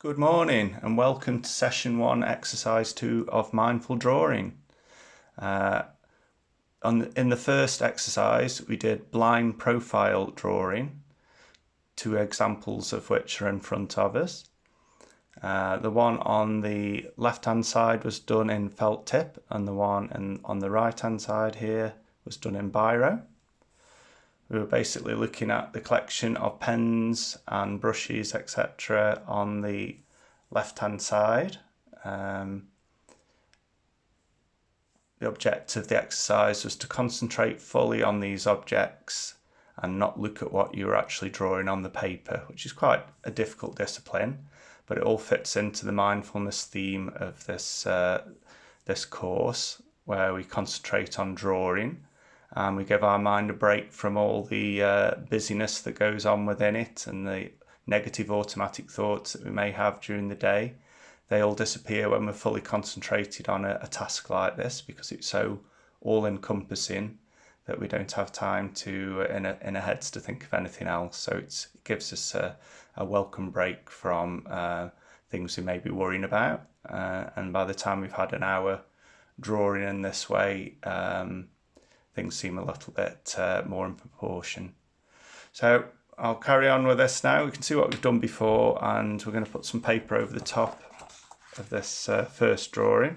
Good morning and welcome to session 1, exercise 2 of mindful drawing. In the first exercise we did blind profile drawing, 2 examples of which are in front of us. The one on the left hand side was done in felt tip and the one on the right hand side here was done in biro. We were basically looking at the collection of pens and brushes, etc. on the left hand side. The objective of the exercise was to concentrate fully on these objects and not look at what you were actually drawing on the paper, which is quite a difficult discipline, but it all fits into the mindfulness theme of this course, where we concentrate on drawing and we give our mind a break from all the busyness that goes on within it and the negative automatic thoughts that we may have during the day. They all disappear when we're fully concentrated on a task like this, because it's so all-encompassing that we don't have time to in our heads to think of anything else. So it gives us a welcome break from things we may be worrying about, and by the time we've had an hour drawing in this way, things seem a little bit more in proportion. So I'll carry on with this now. We can see what we've done before, and we're going to put some paper over the top of this first drawing.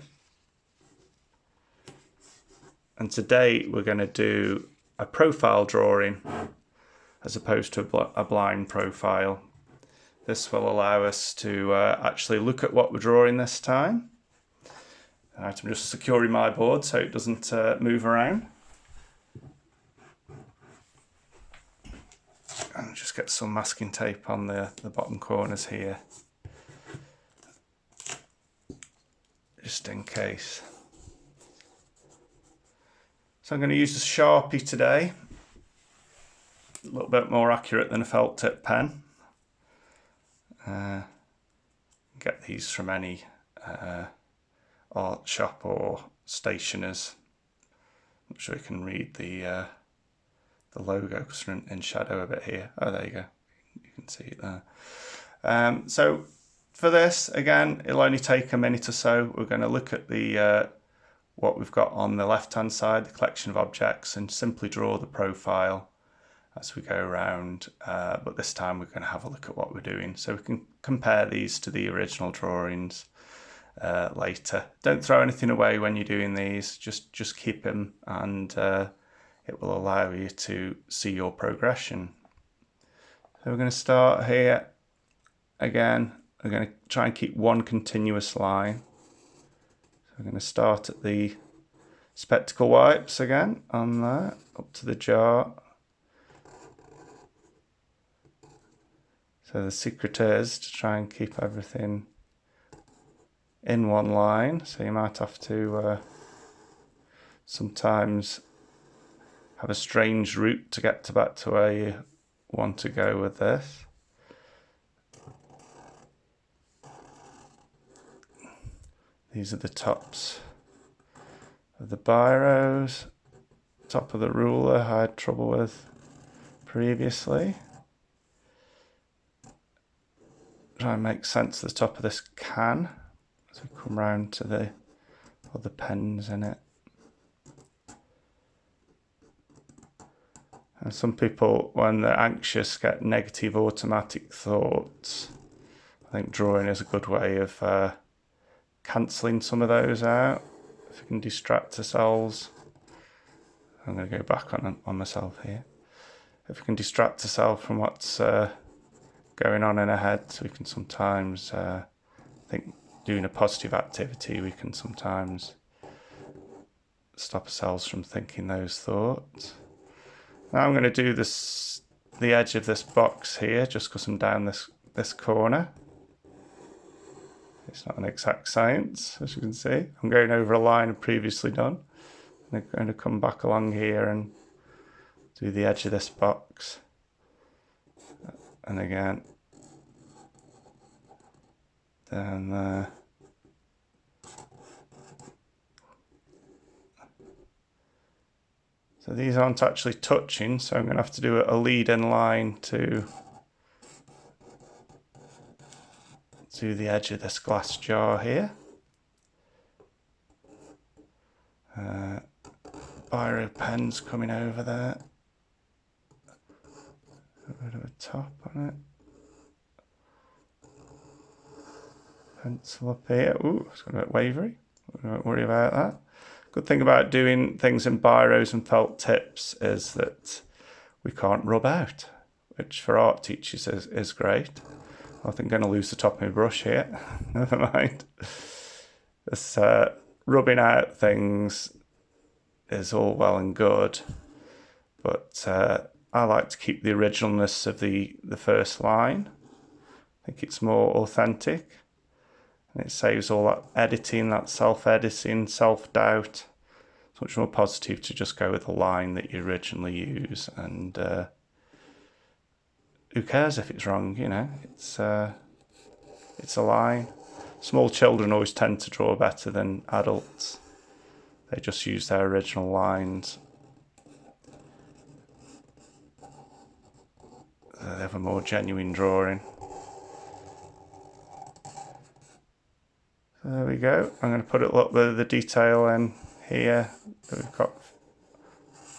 And today we're going to do a profile drawing as opposed to a blind profile. This will allow us to actually look at what we're drawing this time. I'm just securing my board so it doesn't move around. And just get some masking tape on the bottom corners here, just in case. So I'm going to use a Sharpie today, a little bit more accurate than a felt tip pen. Get these from any art shop or stationers. I'm sure you can read the logo because we're in shadow a bit here. Oh, there you go. You can see it there. So for this, again, it'll only take a minute or so. We're going to look at the what we've got on the left-hand side, the collection of objects, and simply draw the profile as we go around. But this time we're going to have a look at what we're doing, so we can compare these to the original drawings later. Don't throw anything away when you're doing these. Just keep them, and it will allow you to see your progression. So we're going to start here. Again, we're going to try and keep one continuous line. So we're going to start at the spectacle wipes again, on there, up to the jar. So the secret is to try and keep everything in one line. So you might have to sometimes have a strange route to get back to where you want to go with this. These are the tops of the biros, top of the ruler I had trouble with previously. Try and make sense of the top of this can as we come round to the other pens in it. And some people, when they're anxious, get negative automatic thoughts. I think drawing is a good way of cancelling some of those out. If we can distract ourselves, I'm going to go back on myself here. If we can distract ourselves from what's going on in our heads, we can sometimes think doing a positive activity, we can sometimes stop ourselves from thinking those thoughts. Now I'm going to do the edge of this box here, just because I'm down this corner. It's not an exact science, as you can see. I'm going over a line I've previously done. I'm going to come back along here and do the edge of this box. And again, down there. So these aren't actually touching, so I'm going to have to do a lead in line to do the edge of this glass jar here. Biro pen's coming over there. A bit of a top on it. Pencil up here. Ooh, it's got a bit wavery. Don't worry about that. Good thing about doing things in biros and felt tips is that we can't rub out, which for art teachers is great. I think I'm going to lose the top of my brush here. Never mind. This rubbing out things is all well and good, but I like to keep the originalness of the first line. I think it's more authentic, and it saves all that editing, that self-editing, self-doubt. It's much more positive to just go with the line that you originally use, and who cares if it's wrong, you know? It's a line. Small children always tend to draw better than adults. They just use their original lines. They have a more genuine drawing. So there we go. I'm going to put a little bit of the detail in here that we've got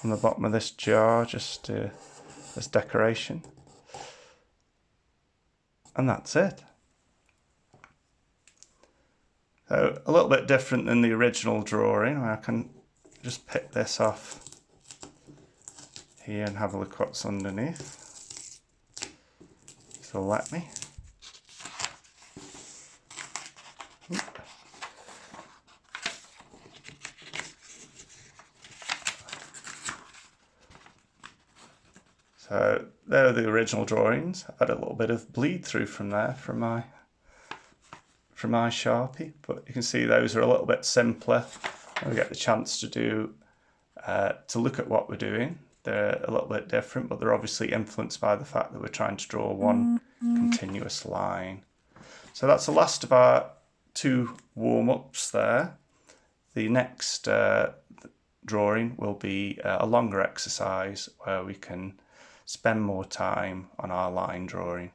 on the bottom of this jar, just as decoration. And that's it. So a little bit different than the original drawing, where I can just pick this off here and have a look what's underneath. So let me. So there are the original drawings. I had a little bit of bleed through from there from my Sharpie, but you can see those are a little bit simpler. And we get the chance to look at what we're doing. They're a little bit different, but they're obviously influenced by the fact that we're trying to draw one continuous line. So that's the last of our 2 warm-ups there. The next drawing will be a longer exercise where we can spend more time on our line drawing.